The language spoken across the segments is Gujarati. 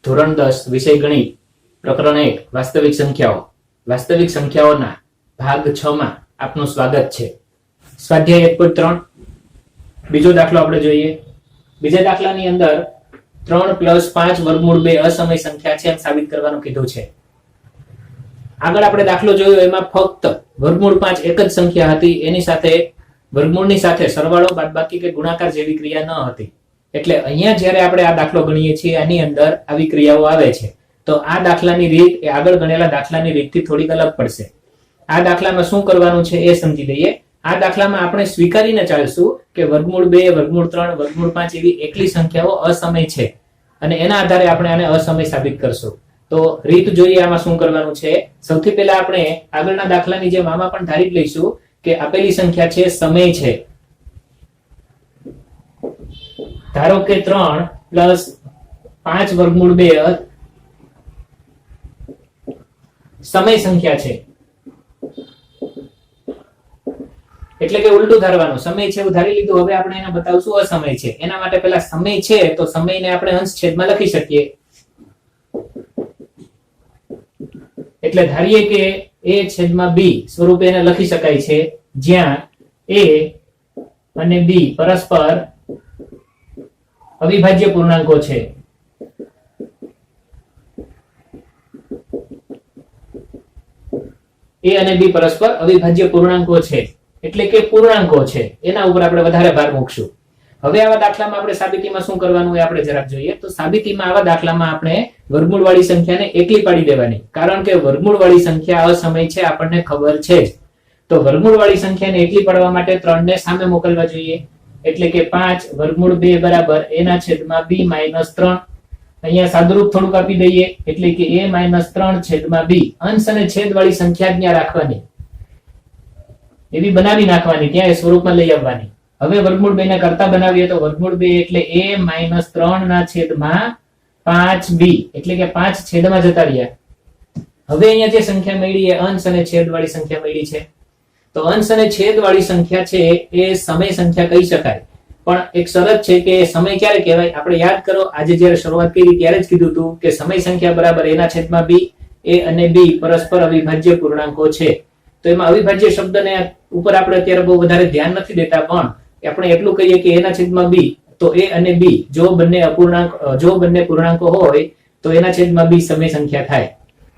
ધોરણ 10 વિષય ગણિત પ્રકરણ 1 વાસ્તવિક સંખ્યાઓ વાસ્તવિક સંખ્યાઓના ભાગ 6 માં આપનું સ્વાગત છે। સ્વાધ્યાય 1.3 બીજો દાખલો આપણે જોઈએ। બીજા દાખલાની અંદર 3 + 5 વર્ગમૂળ 2 અસમય સંખ્યા છે એમ સાબિત કરવાનું કીધું છે। આગળ આપણે દાખલો જોયો એમાં ફક્ત વર્ગમૂળ 5 એક જ સંખ્યા હતી, એની સાથે વર્ગમૂળની સાથે સરવાળો બાદબાકી કે ગુણાકાર જેવી ક્રિયા ન હતી। એટલે અહીંયા જ્યારે આપણે આ દાખલો ગણીએ છીએ આની અંદર આવી ક્રિયાઓ આવે છે, તો આ દાખલાની રીત એ આગળ ગણેલા દાખલાની રીતથી થોડીક અલગ પડશે। આ દાખલામાં શું કરવાનું છે એ સમજી લઈએ। આ દાખલામાં આપણે સ્વીકારીને ચાલશું કે વર્ગમૂળ 2 વર્ગમૂળ 3 વર્ગમૂળ 5 એવી એકલી સંખ્યાઓ અસમય છે અને એના આધારે આપણે આને અસમય સાબિત કરશું। તો રીત જોઈએ આમાં શું કરવાનું છે। સૌથી પહેલા આપણે આગળના દાખલાની જેમ આમાં પણ ધારી લઈશું કે આપેલી સંખ્યા છે સમય છે। ધારો કે 3 + 5 વર્ગમૂળ 2 સમય સંખ્યા છે, એટલે કે ઉલટું ધારવાનું, સમય છે એવું ધારી લીધું। હવે આપણે એને બતાવશું અસમય છે। એના માટે પહેલા સમય છે તો સમયને આપણે અંશ છેદમાં લખી શકીએ। એટલે ધારીએ કે a/b સ્વરૂપે એને લખી શકાય છે, જ્યાં a અને b પરસ્પર અવિભાજ્ય પૂર્ણાંકો છે। a અને b પરસ્પર અવિભાજ્ય પૂર્ણાંકો છે એટલે કે પૂર્ણાંકો છે, એના ઉપર આપણે વધારે ભાર મૂકશું। હવે આવા દાખલામાં આપણે સાબિતીમાં શું કરવાનું એ આપણે જરાક જોઈએ। તો સાબિતીમાં આવા દાખલામાં આપણે વર્ગમૂળ વાળી સંખ્યાને એકલી પાડી દેવાની, કારણ કે વર્ગમૂળ વાળી સંખ્યા અસમય છે આપણને ખબર છે જ। તો વર્ગમૂળ વાળી સંખ્યાને એકલી પાડવા માટે 3 ને સામે મોકલવા જોઈએ, એટલે કે 5 વર્ગમૂળ 2 બરાબર a/b - 3। અહીંયા સાદુરૂપ થોડુંક આપી દઈએ, એટલે કે a - 3/b। અંશ અને છેદ વાળી સંખ્યા જ ત્યાં રાખવાની, એવી બનાવી નાખવાની, ત્યાં એ સ્વરૂપમાં લઈ આવવાની। હવે વર્ગમૂળ 2 ને કરતા બનાવીએ તો વર્ગમૂળ 2 એટલે a - 3/5b, એટલે કે 5 છેદમાં જતા રહ્યા। હવે અહીંયા જે સંખ્યા મળી એ અંશ અને છેદ વાળી સંખ્યા મળી છે। તો અંશ અને છેદ વાળી સંખ્યા છે એ સમય સંખ્યા કહી શકાય, પણ એક શરત છે કે સમય ક્યારે કહેવાય। આપણે યાદ કરો, આજે જ્યારે શરૂઆત કરી ત્યારે જ કીધું હતું કે સમય સંખ્યા બરાબર a/b, a અને b પરસ્પર અવિભાજ્ય પૂર્ણાંકો છે। તો એમાં અવિભાજ્ય શબ્દને ઉપર આપણે અત્યારે બહુ વધારે ધ્યાન નથી દેતા, પણ આપણે એટલું કહીએ કે a/b તો a અને b જો બંને પૂર્ણાંકો હોય તો a/b સમય સંખ્યા થાય।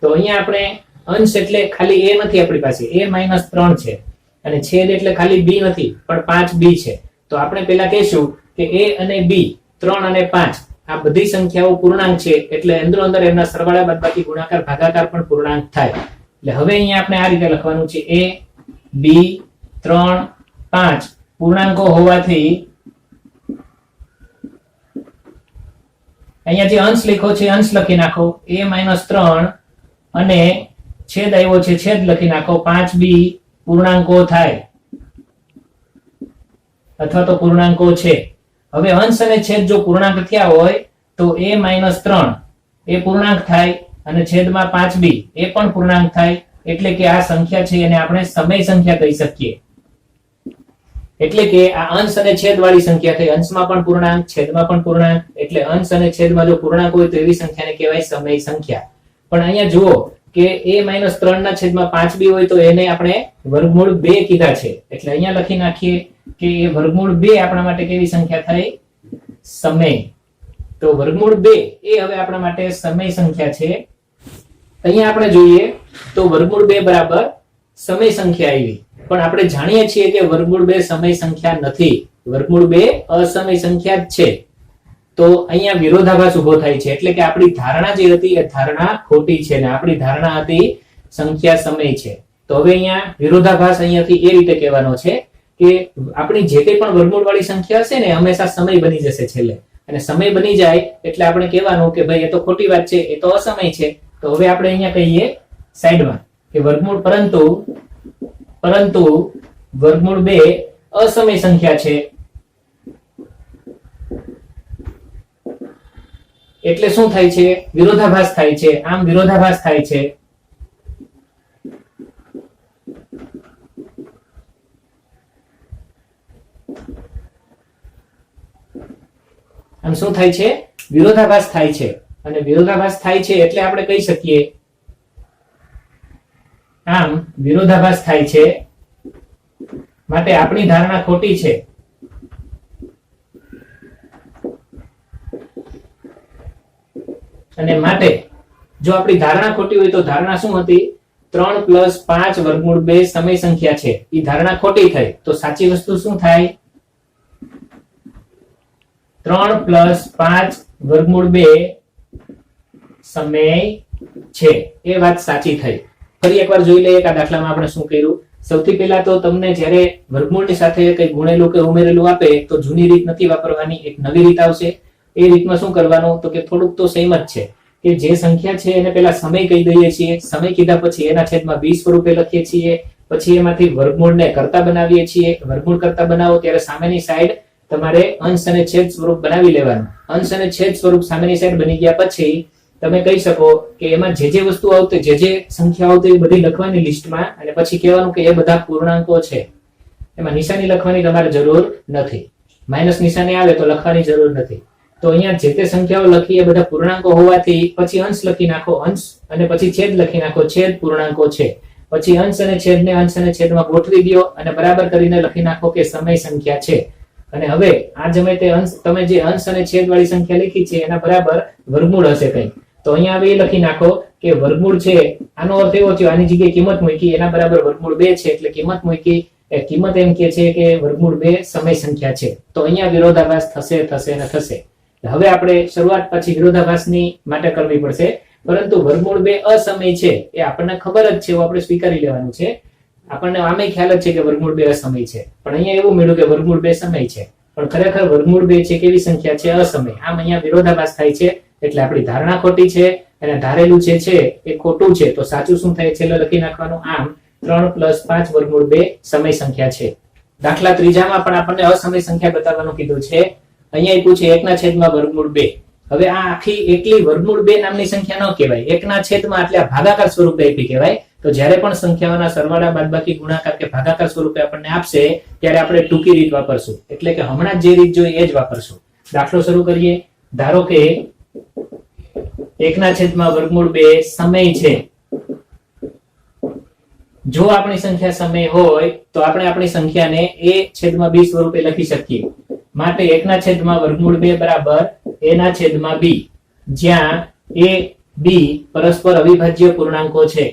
તો અહીંયા આપણે અંશ એટલે ખાલી a નથી આપણી પાસે, a - 3 છે, અને છેદ એટલે ખાલી b નથી પણ 5b છે। તો આપણે પહેલા કહીશું કે a અને b 3 અને 5 આ બધી સંખ્યાઓ પૂર્ણાંક છે, એટલે અંદરો અંદર એમના સરવાળા બાદબાકી ગુણાકાર ભાગાકાર પણ પૂર્ણાંક થાય। એટલે હવે અહીંયા આપણે આ રીતે લખવાનું છે, a b 3 5 પૂર્ણાંકો હોવાથી અહીંયા જે અંશ લખ્યો છે અંશ લખી નાખો, a - 3 અને છેદ આવ્યો છે છેદ લખી નાખો, 5b પૂર્ણાંકો થાય અથવા તો પૂર્ણાંકો છે। હવે અંશ અને છેદ જો પૂર્ણાંક થયા હોય તો a - 3 એ પૂર્ણાંક થાય અને છેદમાં 5b એ પણ પૂર્ણાંક થાય, એટલે કે આ સંખ્યા છે એને આપણે સમય સંખ્યા કહી શકીએ। એટલે કે આ અંશ અને છેદ વાળી સંખ્યા થઈ, અંશમાં પણ પૂર્ણાંક છેદમાં પણ પૂર્ણાંક, એટલે અંશ અને છેદમાં જો પૂર્ણાંક હોય તો એવી સંખ્યાને કહેવાય સમય સંખ્યા। પણ અહીંયા જુઓ કે a - 3/5b હોય તો એને આપણે વર્ગમૂળ 2 કીધા છે, એટલે અહીંયા લખી નાખીએ કે એ વર્ગમૂળ 2 આપણા માટે કેવી સંખ્યા થઈ, સમય। તો વર્ગમૂળ 2 એ હવે આપણા માટે સમય સંખ્યા છે। અહીંયા આપણે જોઈએ તો વર્ગમૂળ 2 બરાબર સમય સંખ્યા આવી, પણ આપણે જાણીએ છીએ કે વર્ગમૂળ 2 સમય સંખ્યા નથી, વર્ગમૂળ 2 અસમય સંખ્યા જ છે। તો અહીંયા વિરોધાભાસ ઉભો થાય છે, એટલે કે આપણી ધારણા જે હતી એ ધારણા ખોટી છે ને આપણી ધારણા હતી સંખ્યા સમય છે। તો હવે અહીંયા વિરોધાભાસ અહીંયાથી એ રીતે કહેવાનો છે કે આપણી જે કંઈ પણ વર્ગમૂળ વાળી સંખ્યા હશે ને હંમેશા સમય બની જશે છેલ્લે, અને સમય બની જાય એટલે આપણે કહેવાનું કે ભાઈ એ તો ખોટી વાત છે, એ તો અસમય છે। તો હવે આપણે અહીંયા કહીએ સાઈડમાં કે વર્ગમૂળ પરંતુ વર્ગમૂળ 2 અસમય સંખ્યા છે, એટલે શું થાય છે, વિરોધાભાસ થાય છે। આમ વિરોધાભાસ થાય છે, આમ શું થાય છે, વિરોધાભાસ થાય છે। અને વિરોધાભાસ થાય છે એટલે આપણે કહી શકીએ, આમ વિરોધાભાસ થાય છે માટે આપણી ધારણા ખોટી છે. અને માટે જો આપણી ધારણા ખોટી હોય તો ધારણા શું હતી? 3 + 5 વર્ગમૂળ 2 સમય સંખ્યા છે. એ ધારણા ખોટી થઈ તો સાચી વસ્તુ શું થાય? 3 + 5 વર્ગમૂળ 2 સમય છે. એ વાત સાચી થઈ. ફરી એકવાર જોઈ લઈએ કે આ દાખલામાં આપણે શું કર્યું. સૌથી પહેલા તો તમને જ્યારે વર્ગમૂળની સાથે કંઈ ગુણેલું કે ઉમેરેલું આપે તો જૂની રીત નથી વાપરવાની, એક નવી રીત આવશે. એ રીતમાં શું કરવાનું તો કે થોડુંક તો સેમ જ છે કે જે સંખ્યા છે એને પહેલા સમય કહી દઈએ છીએ. સમય કીધા પછી એના છેદમાં 20 સ્વરૂપે લખીએ છીએ. પછી એમાંથી વર્ગમૂળને કરતા બનાવીએ છીએ. વર્ગમૂળ કરતા બનાવો ત્યારે સામેની સાઈડ તમારે અંશ અને છેદ સ્વરૂપ બનાવી લેવાનું. અંશ અને છેદ સ્વરૂપ સામેની સાઈડ બની ગયા પછી તમે કહી શકો કે એમાં જે જે વસ્તુ આવતી, જે સંખ્યા આવતી એ બધી લખવાની લિસ્ટમાં, અને પછી કહેવાનું કે એ બધા પૂર્ણાંકો છે. એમાં નિશાની લખવાની તમારે જરૂર નથી. માઇનસ નિશાની આવે તો લખવાની જરૂર નથી. તો અહીંયા જે તે સંખ્યાઓ લખી એ બધા પૂર્ણાંકો હોવાથી પછી અંશ લખી નાખો, અંશ અને પછી છેદ લખી નાખો, છેદ પૂર્ણાંકો છે. પછી અંશ અને છેદને અંશ અને છેદમાં ગોઠવી દો અને બરાબર કરીને લખી નાખો કે સમય સંખ્યા છે. અને હવે આ જમે તે અંશ, તમે જે અંશ અને છેદ વાળી સંખ્યા લખી છે એના બરાબર વર્ગમૂળ હશે કંઈ, તો અહીંયા હવે લખી નાખો કે વર્ગમૂળ છે. આનો અર્થ એવો થયો આની જગ્યાએ કિંમત મૂકી, એના બરાબર વર્ગમૂળ 2 છે એટલે કિંમત મૂકી. એ કિંમત એમ કે છે કે વર્ગમૂળ 2 સમય સંખ્યા છે. તો અહીંયા વિરોધાભાસ થશે થશે અને થશે. હવે આપણે શરૂઆત પછી વિરોધાભાસની માટે કરવી પડશે, પરંતુ વર્ગમૂળ 2 અસમય છે એ આપણને ખબર જ છે, એવું આપણે સ્વીકારી લેવાનું છે. આપણને આમે ખ્યાલ જ છે કે વર્ગમૂળ 2 અસમય છે, પણ અહીંયા એવું મળ્યું કે વર્ગમૂળ 2 સમય છે, પણ ખરેખર વર્ગમૂળ 2 છે કેવી સંખ્યા છે? અસમય. આમ અહીંયા વિરોધાભાસ થાય છે એટલે આપણી ધારણા ખોટી છે અને ધારેલું છે એ ખોટું છે. તો સાચું શું થાય? છેલ્લે લખી નાખવાનું, આમ 3 + 5 વર્ગમૂળ 2 સમય સંખ્યા છે. દાખલા ત્રીજામાં પણ આપણને અસમય સંખ્યા બતાવવાનું કીધું છે. અહીંયા આપ્યું છે 1/2 વર્ગમૂળ 2. હવે આ આખી એકલી વર્ગમૂળ 2 નામની સંખ્યા ન કહેવાય, 1/2 એટલે ભાગાકાર સ્વરૂપે આપી કહેવાય. તો જ્યારે પણ સંખ્યાઓના સરવાળા, બાદબાકી, ગુણાકાર કે ભાગાકાર સ્વરૂપે આપણને આપશે ત્યારે આપણે ટૂંકી રીત વાપરશું, એટલે કે હમણાં જે રીત જોઈએ એ જ વાપરશું. દાખલો શરૂ કરીએ. ધારો કે 1/2 વર્ગમૂળ 2 સમય છે. જો આપણી સંખ્યા સમય હોય તો આપણે આપણી સંખ્યાને a/b સ્વરૂપે લખી શકીએ. માટે 1/2 વર્ગમૂળ 2 બરાબર a/b, જ્યાં a, b પરસ્પર અવિભાજ્ય પૂર્ણાંકો છે.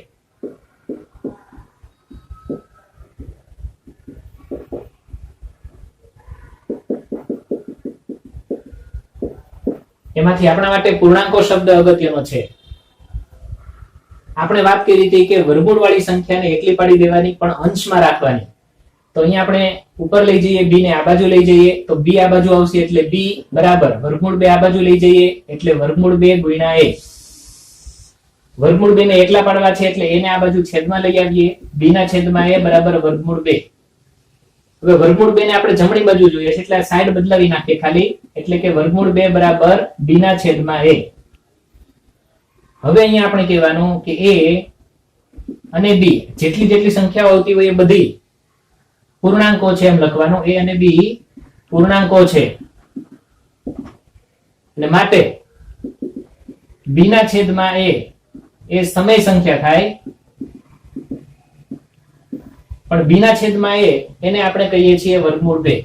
એમાંથી આપણા માટે પૂર્ણાંકો શબ્દ અગત્યનો છે. આપણે વાત કરી હતી કે વર્ગમૂળ વાળી સંખ્યાને એકલી પાડી દેવાની પણ અંશમાં રાખવાની. તો અહીંયા આપણે ઉપર લઈ જઈએ, b ને આ બાજુ લઈ જઈએ તો b આ બાજુ આવશે એટલે b બરાબર વર્ગમૂળ 2 આ બાજુ લઈ જઈએ એટલે વર્ગમૂળ 2 ગુણ્યા a. વર્ગમૂળ 2 ને એકલા પાડવા છે એટલે a ને આ બાજુ છેદમાં લઈ આવીએ, b ના છેદમાં a બરાબર વર્ગમૂળ 2. હવે વર્ગમૂળ 2 ને આપણે જમણી બાજુ જોઈએ છે એટલે સાઈડ બદલાવી નાખીએ ખાલી, એટલે કે વર્ગમૂળ 2 બરાબર b ના છેદમાં a. હવે અહીંયા આપણે કહેવાનું કે a અને b જેટલી સંખ્યાઓ આવતી હોય એ બધી પૂર્ણાંકો છે એમ લખવાનું. a અને b પૂર્ણાંકો છે અને માટે b ના છેદમાં a એ સમય સંખ્યા થાય, પણ b ના છેદમાં a એને આપણે કહીએ છીએ વર્ગમૂળ 2.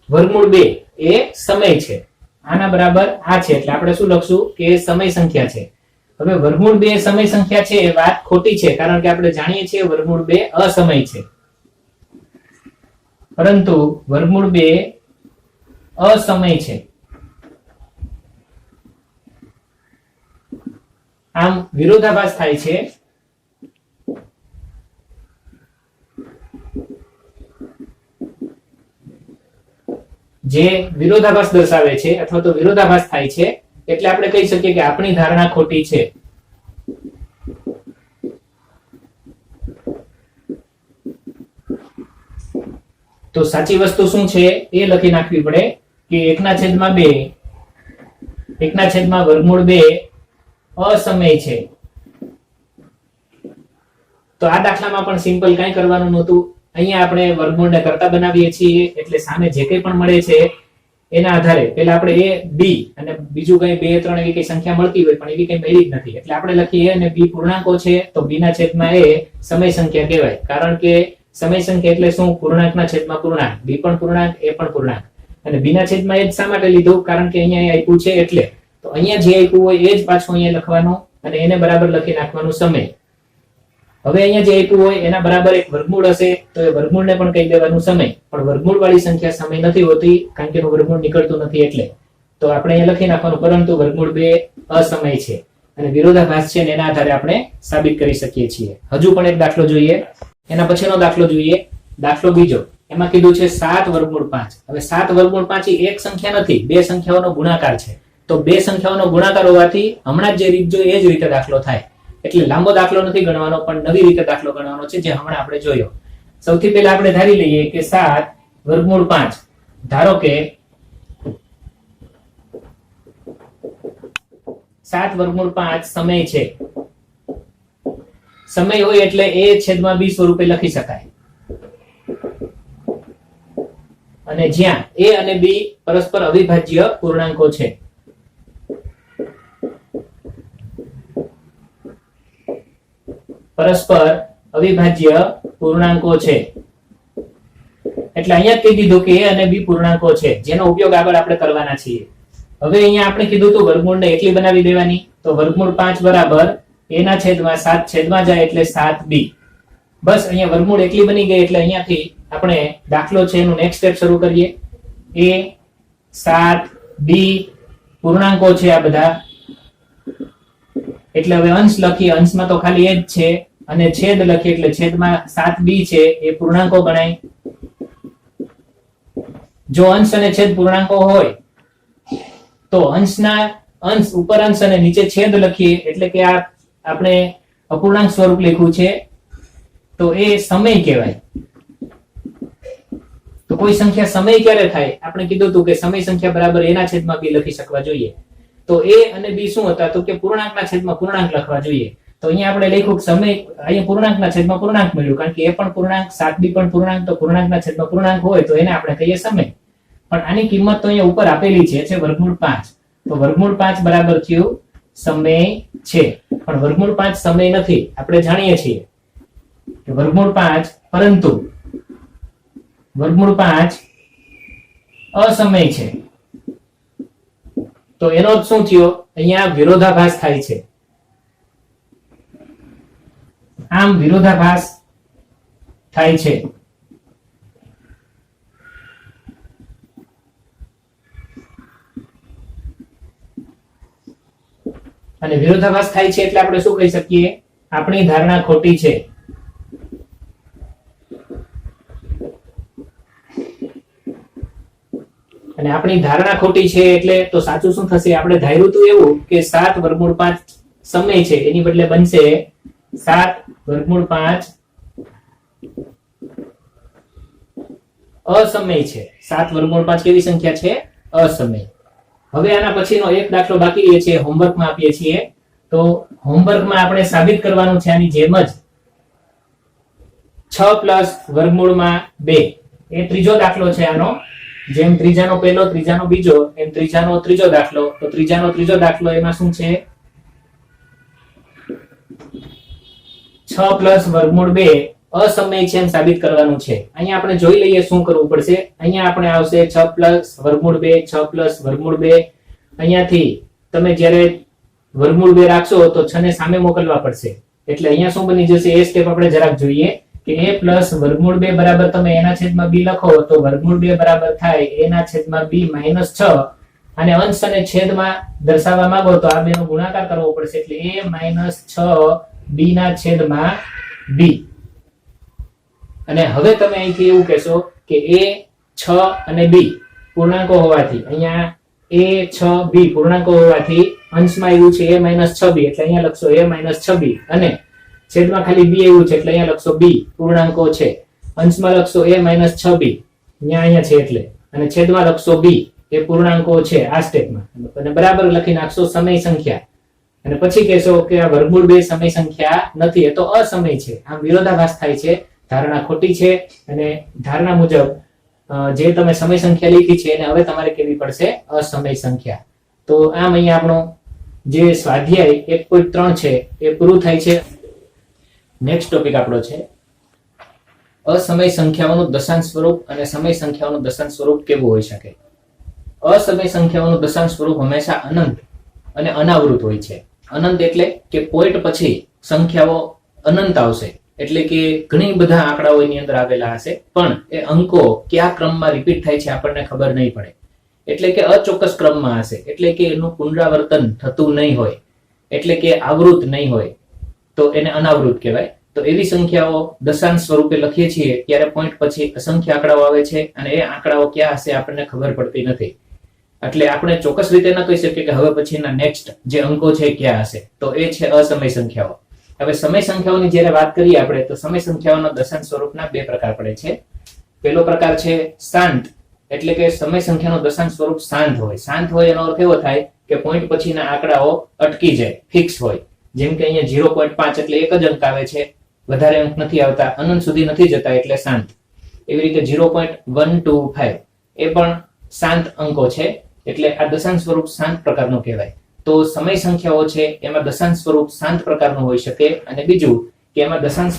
વર્ગમૂળ 2 એ સમય છે, આના બરાબર આ છે એટલે આપણે શું લખશું કે એ સમય સંખ્યા છે. હવે વર્ગમૂળ 2 સમય સંખ્યા છે એ વાત ખોટી છે, કારણ કે આપણે જાણીએ છીએ વર્ગમૂળ 2 અસમય છે, પરંતુ વર્ગમૂળ 2 અસમય છે. આમ વિરોધાભાસ થાય છે. જે વિરોધાભાસ દર્શાવે છે અથવા તો વિરોધાભાસ થાય છે એટલે આપણે કહી શકીએ કે આપણી ધારણા ખોટી છે. તો સાચી વસ્તુ શું છે એ લખી નાખવી પડે કે 1/2 વર્ગમૂળ 2 અસમય છે. તો આ દાખલામાં પણ સિમ્પલ કઈ કરવાનું નહોતું. અહીંયા આપણે વર્ગમૂળને કરતા બનાવીએ છીએ એટલે સામે જે કંઈ પણ મળે છે એના આધારે પહેલા આપણે a b અને બીજું કઈ 2 3 એવી કઈ સંખ્યા મળતી હોય પણ એવી કઈ મળી જ નથી એટલે આપણે લખીએ a અને b પૂર્ણાંકો છે તો b ના છેદમાં a સમય સંખ્યા કહેવાય કારણ કે સમય સંખ્યા એટલે શું પૂર્ણાંકના છેદમાં પૂર્ણાંક b પણ પૂર્ણાંક a પણ પૂર્ણાંક અને b ના છેદમાં a જ શા માટે લીધું કારણ કે અહીંયા આપ્યું છે એટલે તો અહીંયા જે આપ્યું હોય એ જ પાછું અહીંયા લખવાનું અને એને બરાબર લખી નાખવાનું સમય હવે અહીંયા જે આપ્યું હોય એના બરાબર એક વર્ગમૂળ હશે તો એ વર્ગમૂળને પણ કહી દેવાનું સમય પણ વર્ગમૂળ વાળી સંખ્યા સમય નથી હોતી કારણ કે એનું વર્ગમૂળ નીકળતું નથી એટલે તો આપણે અહીંયા લખી નાખવાનું પરંતુ વર્ગમૂળ 2 અસમય છે અને વિરોધાભાસ છે એના આધારે આપણે સાબિત કરી શકીએ છીએ હજુ પણ એક દાખલો જોઈએ એના પછીનો દાખલો જોઈએ દાખલો બીજો એમાં કીધું છે 7 વર્ગમૂળ 5 હવે 7 વર્ગમૂળ 5 એ એક સંખ્યા નથી બે સંખ્યાઓનો ગુણાકાર છે તો બે સંખ્યાઓનો ગુણાકાર હોવાથી હમણાં જે રીત જોઈએ એ જ રીતે દાખલો થાય એટલે લાંબો દાખલો નથી ગણવાનો પણ નવી રીતે દાખલો ગણવાનો છે જે હમણાં આપણે જોયો સૌથી પહેલા આપણે ધારી લઈએ કે 7 વર્ગમૂળ 5 ધારો કે 7 વર્ગમૂળ 5 સમય છે સમય હોય એટલે a છેદમાં b સ્વરૂપે લખી શકાય અને જ્યાં a અને b પરસ્પર અવિભાજ્ય પૂર્ણાંકો છે પરસ્પર અવિભાજ્ય પૂર્ણાંકો છે એટલે અહીંયા કહી દીધું કે a અને b પૂર્ણાંકો છે જેનો ઉપયોગ આગળ આપણે કરવાના છીએ હવે અહીંયા આપણે કીધું તો વર્ગમૂળને એકલી બનાવી દેવાની તો વર્ગમૂળ 5 બરાબર a ના છેદમાં 7 છેદમાં જાય એટલે 7b બસ અહીંયા વર્ગમૂળ એકલી બની ગઈ એટલે અહીંયાથી આપણે દાખલો છે એનું નેક્સ્ટ સ્ટેપ શરૂ કરીએ a 7b પૂર્ણાંકો છે આ બધા એટલે હવે અંશ લખીએ અંશમાં તો ખાલી એ જ છે અને છેદ લખીએ એટલે છેદમાં 7b છે એ પૂર્ણાંકો ગણાય જો અંશ અને છેદ પૂર્ણાંકો હોય તો અંશના અંશ ઉપર અંશ અને નીચે છેદ લખીએ એટલે કે આ આપણે અપૂર્ણાંક સ્વરૂપ લખ્યું છે તો એ સમય કહેવાય તો કોઈ સંખ્યા સમય ક્યારે થાય આપણે કીધું હતું કે સમય સંખ્યા બરાબર એના છેદમાં b લખી શકવા જોઈએ તો a અને b શું હતા તો કે પૂર્ણાંકના છેદમાં પૂર્ણાંક લખવા જોઈએ તો અહીંયા આપણે લખ્યું સમય અહીંયા પૂર્ણાંકના છેદમાં પૂર્ણાંક મળ્યું કારણ કે a પણ પૂર્ણાંક 7b પણ પૂર્ણાંક તો પૂર્ણાંકના છેદમાં પૂર્ણાંક હોય તો એને આપણે કહીએ સમય પણ આની કિંમત તો અહીંયા ઉપર આપેલી છે વર્ગમૂળ 5 તો વર્ગમૂળ 5 બરાબર થયું સમય છે પણ વર્ગમૂળ 5 સમય નથી આપણે જાણીએ છીએ કે વર્ગમૂળ 5 પરંતુ વર્ગમૂળ 5 અસમય છે તો એનો અર્થ શું થયો અહીંયા વિરોધાભાસ થાય છે આમ વિરોધાભાસ થાય છે અને વિરોધાભાસ થાય છે એટલે આપણે શું કહી શકીએ આપણી ધારણા ખોટી છે અને આપણી ધારણા ખોટી છે એટલે તો સાચું શું થશે આપણે ધાર્યું હતું એવું કે 7 વર્ગમૂળ 5 સમય છે એની બદલે બનશે 7 વર્ગમૂળ 5 અસમય છે 7 વર્ગમૂળ 5 કેવી સંખ્યા છે અસમય હવે આના પછીનો એક દાખલો બાકી રહે છે હોમવર્કમાં આપીએ છીએ તો હોમવર્કમાં આપણે સાબિત કરવાનું છે આની જેમ જ 6 + વર્ગમૂળમાં 2 એ ત્રીજો દાખલો છે આનો જેમ ત્રીજાનો પહેલો ત્રીજાનો બીજો એમ ત્રીજાનો ત્રીજો દાખલો તો ત્રીજાનો ત્રીજો દાખલો એમાં શું છે 6 + વર્ગમૂળ 2 અસમય છે એમ સાબિત કરવાનું છે અહીંયા આપણે જોઈ લઈએ શું કરવું પડશે અહીંયા આપણે આવશે 6 + વર્ગમૂળ 2 6 + વર્ગમૂળ 2 અહીંયાથી તમે જ્યારે વર્ગમૂળ 2 રાખશો તો 6 ને સામે મોકલવા પડશે એટલે અહીંયા શું બની જશે એ સ્ટેપ આપણે જરાક જોઈએ કે a + વર્ગમૂળ 2 બરાબર તમે એના છેદમાં b લખો તો વર્ગમૂળ 2 બરાબર થાય a ના છેદમાં b - 6 અને અંશ અને છેદમાં દર્શાવવા માંગો તો આ બેનો ગુણાકાર કરવો પડશે એટલે a - 6 b ના છેદમાં b અને હવે તમે અહીંથી એવું કહેશો કે a 6 અને b પૂર્ણાંકો હોવાથી અહીંયા a 6 b પૂર્ણાંકો હોવાથી અંશમાં આવ્યું છે a - 6b એટલે અહીંયા લખશો a - 6b અને છેદમાં ખાલી b આવ્યું છે એટલે અહીંયા લખશો b પૂર્ણાંકો છે અંશમાં લખશો a - 6b અહીંયા છે એટલે અને છેદમાં લખશો b એ પૂર્ણાંકો છે આ સ્ટેપમાં અને બરાબર લખી નાખશો સમય સંખ્યા અને પછી કહેશો કે આ વર્ગમૂળ 2 સમય સંખ્યા નથી એ તો અસમય છે આમ વિરોધાભાસ થાય છે ધારણા ખોટી છે અને ધારણા મુજબ જે તમે સમય સંખ્યા લીધી છે એને હવે તમારે કેવી પડશે અસમય સંખ્યા. તો આમ અહીંયા આપણો જે સ્વાધ્યાય 1.3 છે એ પૂરું થાય છે. નેક્સ્ટ ટોપિક આપણો છે અસમય સંખ્યાઓનું દશાંશ સ્વરૂપ અને સમય સંખ્યાઓનું દશાંશ સ્વરૂપ કેવું હોઈ શકે. અસમય સંખ્યાઓનું દશાંશ સ્વરૂપ હંમેશા અનંત અને અનાવૃત હોય છે. અનંત એટલે કે પોઈન્ટ પછી સંખ્યાઓ અનંત આવશે, એટલે કે ઘણી બધા આંકડાઓ એની અંદર આવેલા હશે, પણ એ અંકો કયા ક્રમમાં રિપીટ થાય છે આપણને ખબર નહીં પડે, એટલે કે અચોક્કસ ક્રમમાં હશે, એટલે કે એનું પુનરાવર્તન થતું નહીં હોય, એટલે કે આવૃત નહીં હોય, તો એને અનાવૃત કહેવાય. તો એવી સંખ્યાઓ દશાંશ સ્વરૂપે લખીએ છીએ ત્યારે પોઈન્ટ પછી અસંખ્ય આંકડાઓ આવે છે અને એ આંકડાઓ ક્યાં હશે આપણને ખબર પડતી નથી. એટલે આપણે ચોક્કસ રીતે ન કહી શકીએ કે હવે પછીના નેક્સ્ટ જે અંકો છે ક્યાં હશે. તો એ છે અસમય સંખ્યાઓ. હવે સમય સંખ્યાઓની જ્યારે વાત કરીએ આપણે તો સમય સંખ્યાઓના દશાંશ સ્વરૂપના બે પ્રકાર પડે છે. પહેલો પ્રકાર છે શાંત, એટલે કે સમય સંખ્યાનું દશાંશ સ્વરૂપ શાંત હોય. શાંત હોય એનો અર્થ એવો થાય કે પોઈન્ટ પછીના આંકડાઓ અટકી જાય, ફિક્સ હોય. જેમ કે અહીંયા 0.5 એટલે એક જ અંક આવે છે, વધારે અંક નથી આવતા, અનંત સુધી નથી જતા એટલે શાંત. એવી રીતે 0.125 એ પણ શાંત અંકો છે, એટલે આ દશાંશ સ્વરૂપ શાંત પ્રકારનું કહેવાય. તો સમય સંખ્યાઓ છે એમાં દશાંશ સ્વરૂપ શાંત પ્રકારનું હોઈ શકે, અને બીજું કે એમાં દશાંશ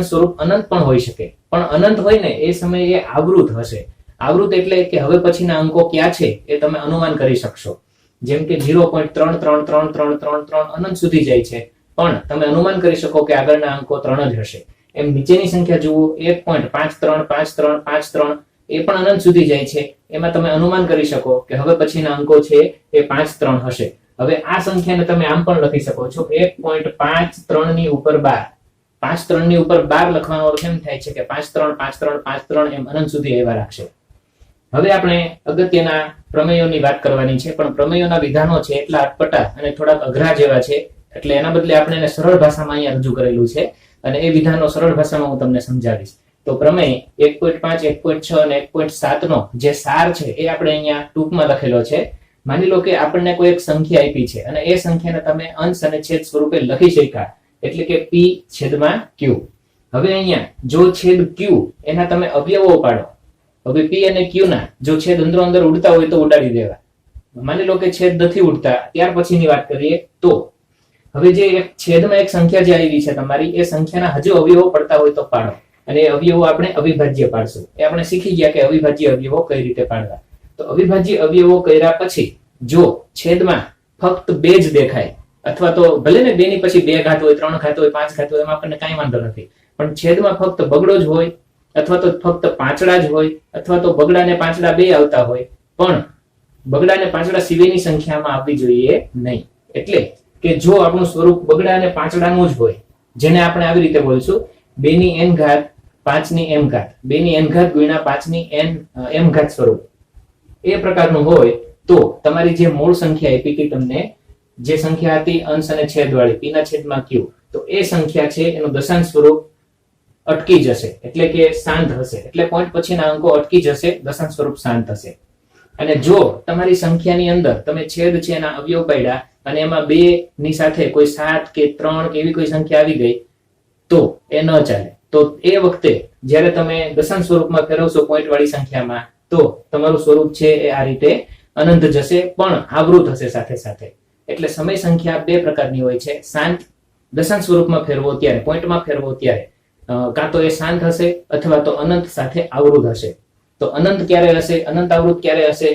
સ્વરૂપ અનંત પણ હોઈ શકે. પણ અનંત હોય ને એ સમયે આવૃત હશે. આવૃત એટલે કે હવે પછીના અંકો ક્યાં છે એ તમે અનુમાન કરી શકશો. જેમ કે 0.33333 અનંત સુધી જાય છે, પણ તમે અનુમાન કરી શકો કે આગળના અંકો 3 જ હશે. એમ નીચેની સંખ્યા જુઓ 1.535353 એ પણ અનંત સુધી જાય છે, એમાં તમે અનુમાન કરી શકો કે હવે પછીના અંકો છે એ 53 હશે. હવે આ સંખ્યાને તમે આમ પણ લખી શકો છો 1.53 ની ઉપર 12. 53 ની ઉપર 12 લખવાનો અર્થ એમ થાય છે કે 53 53 53 એમ અનંત સુધી આવ્યા રાખશે. હવે આપણે અગત્યના પ્રમેયોની વાત કરવાની છે, પણ પ્રમેયોના વિધાનો છે એટલા અટપટા અને થોડાક અઘરા જેવા છે, એટલે એના બદલે આપણે એને સરળ ભાષામાં અહીંયા રજૂ કરેલું છે અને એ વિધાનો સરળ ભાષામાં હું તમને સમજાવીશ. તો પ્રમેય 1.5 1.6 અને 1.7 નો જે સાર છે એ આપણે અહીંયા ટૂંકમાં લખેલો છે. માની લો કે આપણને કોઈ એક સંખ્યા આપી છે અને એ સંખ્યાને તમે અંશ અને છેદ સ્વરૂપે લખી શક્યા, એટલે કે p છેદમાં q. હવે અહીંયા જો છેદ q એના તમે અવયવો પાડો. હવે p અને q ના જો છેદ અંદરો અંદર ઉડતા હોય તો ઉડાડી દેવા. માની લો કે છેદ નથી ઉડતા, ત્યાર પછીની વાત કરીએ તો હવે જે એક છેદમાં એક સંખ્યા જે આવી છે તમારી, એ સંખ્યાના હજુ અવયવો પડતા હોય તો પાડો, અને એ અવયવો આપણે અવિભાજ્ય પાડશું. એ આપણે શીખી ગયા કે અવિભાજ્ય અવયવો કઈ રીતે પાડવા. તો અવિભાજ્ય અવયવો કર્યા પછી જો છેદમાં ફક્ત 2 જ દેખાય, અથવા તો ભલે ને 2 ની પછી 2 ઘાત હોય, 3 ઘાત હોય, 5 ઘાત હોય, એમાં આપણને કાંઈ વાંધો નથી, પણ છેદમાં ફક્ત બગડો જ હોય, અથવા તો ફક્ત પાંચડા જ હોય, અથવા તો બગડા ને પાંચડા બે આવતા હોય, પણ બગડા ને પાંચડા સિવાયની સંખ્યામાં આવવી જોઈએ નહીં. એટલે કે જો આપણું સ્વરૂપ બગડા અને પાંચડાનું જ હોય, જેને આપણે આવી રીતે બોલશું 2 ની n ઘાત 5 ની m ઘાત, 2 ની n ઘાત ગુણ્યા 5 ની m ઘાત સ્વરૂપ, એ પ્રકારનું હોય તો તમારી જે મૂળ સંખ્યા આપી કે તમને જે સંખ્યા હતી અંશ અને છેદ વાળી p ના છેદમાં q, તો એ સંખ્યા છે એનું દશાંશ સ્વરૂપ અટકી જશે, એટલે કે શાંત હશે. એટલે પોઈન્ટ પછીના અંકો અટકી જશે, દશાંશ સ્વરૂપ શાંત હશે. અને જો તમારી સંખ્યાની અંદર તમે છેદ છે એના અવયવ પાડ્યા અને એમાં 2 ની સાથે કોઈ 7 કે 3 કે એવી કોઈ સંખ્યા આવી ગઈ તો એ ન ચાલે. તો એ વખતે જ્યારે તમે દશાંશ સ્વરૂપમાં ફેરવશો પોઈન્ટ વાળી સંખ્યામાં, તો તમારું સ્વરૂપ છે એ આ રીતે અનંત જશે, પણ આવૃત હશે સાથે સાથે. એટલે સમય સંખ્યા બે પ્રકારની હોય છે. શાંત દશાંશ સ્વરૂપમાં ફેરવો ત્યારે, પોઈન્ટમાં ફેરવો ત્યારે કાં તો એ શાંત હશે અથવા તો અનંત સાથે આવૃત હશે. તો અનંત ક્યારે હશે, અનંત આવૃત ક્યારે હશે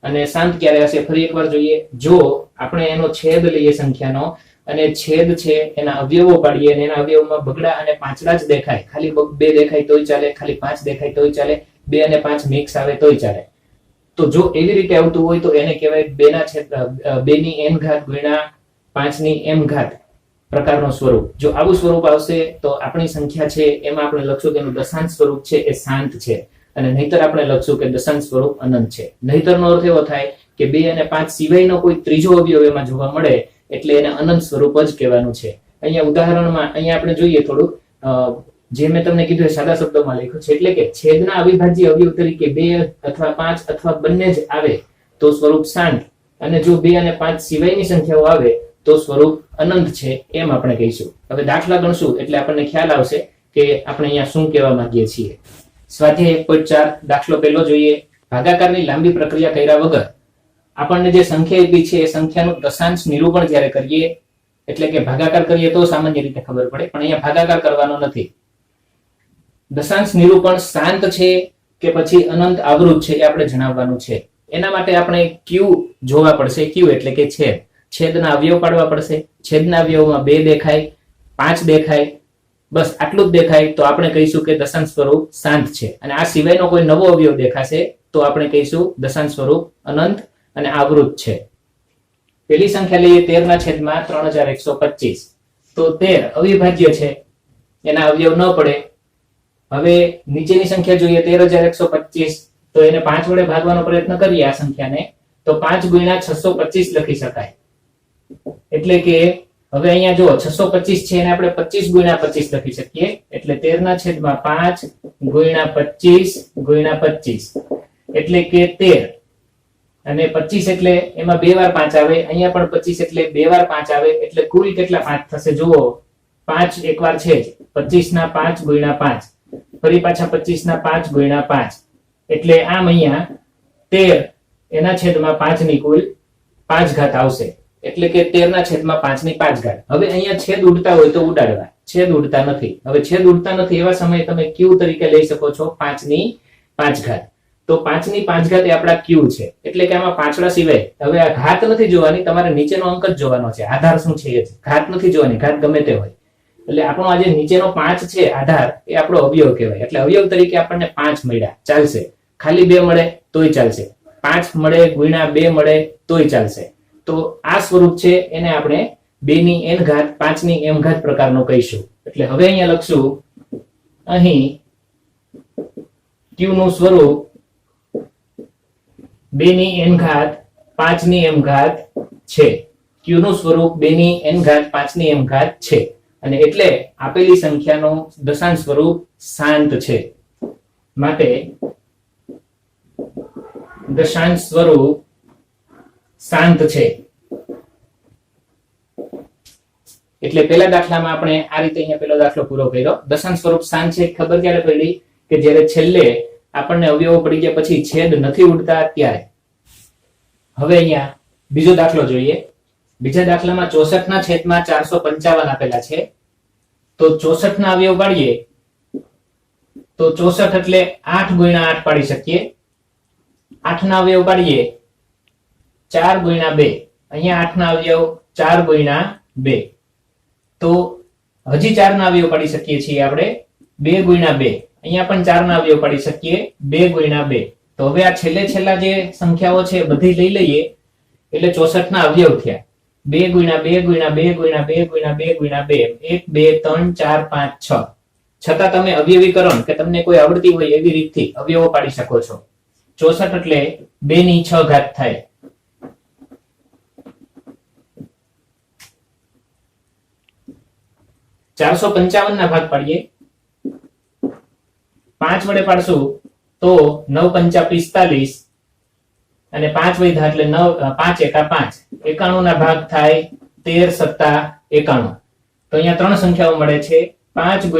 અને શાંત ક્યારે હશે, ફરી એકવાર જોઈએ. જો આપણે એનો છેદ લઈએ સંખ્યાનો અને છેદ છે એના અવયવો પાડીએ અને એના અવયવમાં બગડા અને પાંચડા જ દેખાય, ખાલી 2 દેખાય તોય ચાલે, ખાલી 5 દેખાય તોય ચાલે, 2 અને 5 મિક્સ આવે તોય ચાલે. તો જો એવી રીતે આવતું હોય તો એને કહેવાય 2 ની n ઘાત ગુણ્યા 5 ની m ઘાત પ્રકારનો સ્વરૂપ. જો આવું સ્વરૂપ આવશે તો આપણી સંખ્યા છે એમાં આપણે લખશું કે એનું દશાંશ સ્વરૂપ છે એ શાંત છે, અને નહીતર આપણે લખશું કે દશાંશ સ્વરૂપ અનંત છે. નહીતરનો અર્થ એવો થાય કે 2 અને 5 સિવાયનો કોઈ ત્રીજો અવયવ એમાં જોવા મળે એટલે એને અનંત સ્વરૂપ જ કહેવાનું છે. અહીંયા ઉદાહરણમાં અહીંયા આપણે જોઈએ થોડુંક, જે મેં તમને કીધું એ સાદા શબ્દોમાં લખ્યું છે, એટલે કે છેદના અવિભાજ્ય અવયવ તરીકે 2 અથવા 5 અથવા બંને જ આવે તો સ્વરૂપ શાંત, અને જો 2 અને 5 સિવાયની સંખ્યાઓ આવે તો સ્વરૂપ અનંત છે એમ આપણે કહીશું. હવે દાખલા ગણશું એટલે આપણને ખ્યાલ આવશે કે આપણે અહીંયા શું કહેવા માંગીએ છીએ. સ્વાધ્યાય 1.4 દાખલો પહેલો જોઈએ. ભાગાકારની લાંબી પ્રક્રિયા કર્યા વગર આપણને જે સંખ્યા આપી છે એ સંખ્યાનું દશાંશ નિરૂપણ જ્યારે કરીએ, એટલે કે ભાગાકાર કરીએ તો સામાન્ય રીતે ખબર પડે, પણ અહીંયા ભાગાકાર કરવાનો નથી. દશાંશ નિરૂપણ શાંત છે કે પછી અનંત આવૃત છે એ આપણે જણાવવાનું છે. એના માટે આપણે ક્યુ જોવા પડશે. ક્યુ એટલે કે છેદ. છેદના અવયવ પાડવા પડશે. છેદના અવયવમાં 2 દેખાય, 5 દેખાય, બસ આટલું જ દેખાય તો આપણે કહીશું કે દશાંશ સ્વરૂપ શાંત છે. અને આ સિવાયનો કોઈ નવો અવયવ દેખાશે તો આપણે કહીશું દશાંશ સ્વરૂપ અનંત અને આવૃત છે. પેલી સંખ્યા લઈએ 13/3125. તો 13 અવિભાજ્ય છે, એના અવયવ ન પડે. હવે નીચેની સંખ્યા જોઈએ 13,125, તો એને 5 વડે ભાગવાનો પ્રયત્ન કરીએ આ સંખ્યાને, તો 5 × 625 લખી શકાય. એટલે કે હવે અહીંયા જો 625 છે એને આપણે 25 × 25 લખી શકીએ. એટલે 13/5 × 25 × 25 એટલે કે 13. અને 25 એટલે એમાં 2 વાર 5 આવે, અહીંયા પણ 25 એટલે 2 વાર 5 આવે, એટલે કુલ કેટલા 5 થશે જુઓ. 5 એકવાર છે જ, 25/5 × 5, ફરી પાછા 25/5 × 5, એટલે આમ અહીંયા 13 એના છેદમાં 5 ની કુલ 5 ઘાત આવશે. એટલે કે 13/5 ની 5 ઘાત. હવે અહીંયા છેદ ઉડતા હોય તો ઉડાડવા, છેદ ઉડતા નથી. હવે છેદ ઉડતા નથી એવા સમયે તમે ક્યુ તરીકે લઈ શકો છો 5 ની 5 ઘાત. તો 5 ની 5 ઘાત એ આપણા ક્યુ છે. એટલે કે આમાં પાંચડા સિવાય હવે આ ઘાત નથી જોવાની, તમારે નીચેનો અંક જ જોવાનો છે. આધાર શું છે એ ઘાત નથી જોવાની, ઘાત ગમે તે હોય. એટલે આપણો આ જે નીચેનો 5 છે આધાર, એ આપણો અવયવ કહેવાય. એટલે અવયવ તરીકે આપણને 5 મળ્યા, ચાલશે. ખાલી 2 મળે તોય ચાલશે, 5 મળે ગુણ્યા 2 મળે તોય ચાલશે. તો આ સ્વરૂપ છે એને આપણે 2 ની n ઘાત 5 ની m ઘાત પ્રકારનો કહીશું. એટલે હવે અહીંયા લખશું, અહીં q નું સ્વરૂપ 2 ની n ઘાત 5 ની m ઘાત છે. q નું સ્વરૂપ 2 ની n ઘાત 5 ની m ઘાત છે. અને એટલે આપેલી સંખ્યાનું દશાંશ સ્વરૂપ શાંત છે. માટે દશાંશ સ્વરૂપ શાંત છે. એટલે પેલા દાખલામાં આપણે આ રીતે અહીંયા પેલો દાખલો પૂરો કર્યો. દશાંશ સ્વરૂપ શાંત છે ખબર ક્યારે પડી? કે જ્યારે છેલ્લે આપણને અવયવો પડી ગયા પછી છેદ નથી ઉડતા ત્યારે. હવે અહીંયા બીજો દાખલો જોઈએ. બીજા દાખલામાં 64/455 આપેલા છે. તો 64 ના અવયવ પાડીએ તો 64 એટલે 8 × 8 પાડી શકીએ. 8 ના અવયવ પાડીએ 4 × 2. અહીંયા 8 ના અવયવ 4 × 2. તો હજી 4 ના અવયવ પાડી શકીએ છીએ આપણે 2 × 2. અહીંયા પણ 4 ના અવયવ પાડી શકીએ 2 × 2. તો હવે આ છેલ્લા જે સંખ્યાઓ છે બધી લઈ લઈએ એટલે 64 ના અવયવ થયા 2 × 2 × 2 × 2 × 2 × 2 1 2 3 4 5 6. છતાં તમે અવયવીકરણ કે તમને કોઈ આવડતી હોય એવી રીતથી અવયવો પાડી શકો છો. 64 એટલે 2 ની 6 ઘાત થાય. 455 ના ભાગ પાડીએ, 5 વડે પાડશું તો 9 × 5 = 45 અને 5 વધ્યા એટલે 9 5 × 5 91 ના ભાગ થાય 13 + 91. તો અહીંયા ત્રણ સંખ્યાઓ મળે છે 5 ×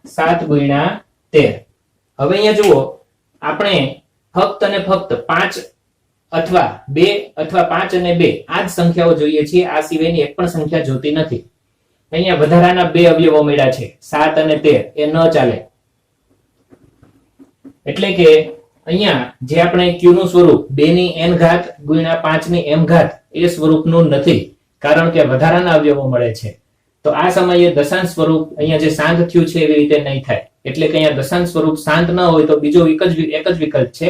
7 × 13. હવે અહીંયા જુઓ, આપણે ફક્ત અને ફક્ત 5 અથવા 2 અથવા 5 અને 2 આ જ સંખ્યાઓ જોઈએ છીએ. આ સિવાયની એક પણ સંખ્યા જોતી નથી. અહીંયા વધારાના 2 અવયવો મળ્યા છે 7 અને 13, એ ન ચાલે. એટલે કે અહીંયા જે આપણે q નું સ્વરૂપ 2 ની n ઘાત ગુણ્યા 5 ની m ઘાત એ સ્વરૂપનું નથી, કારણ કે વધારાના અવયવો મળે છે. તો આ સમયે દશાંશ સ્વરૂપ અહીંયા જે શાંત થયું છે એવી રીતે નહીં થાય. એટલે કે અહીંયા દશાંશ સ્વરૂપ શાંત ન હોય તો બીજો એક જ વિકલ્પ છે,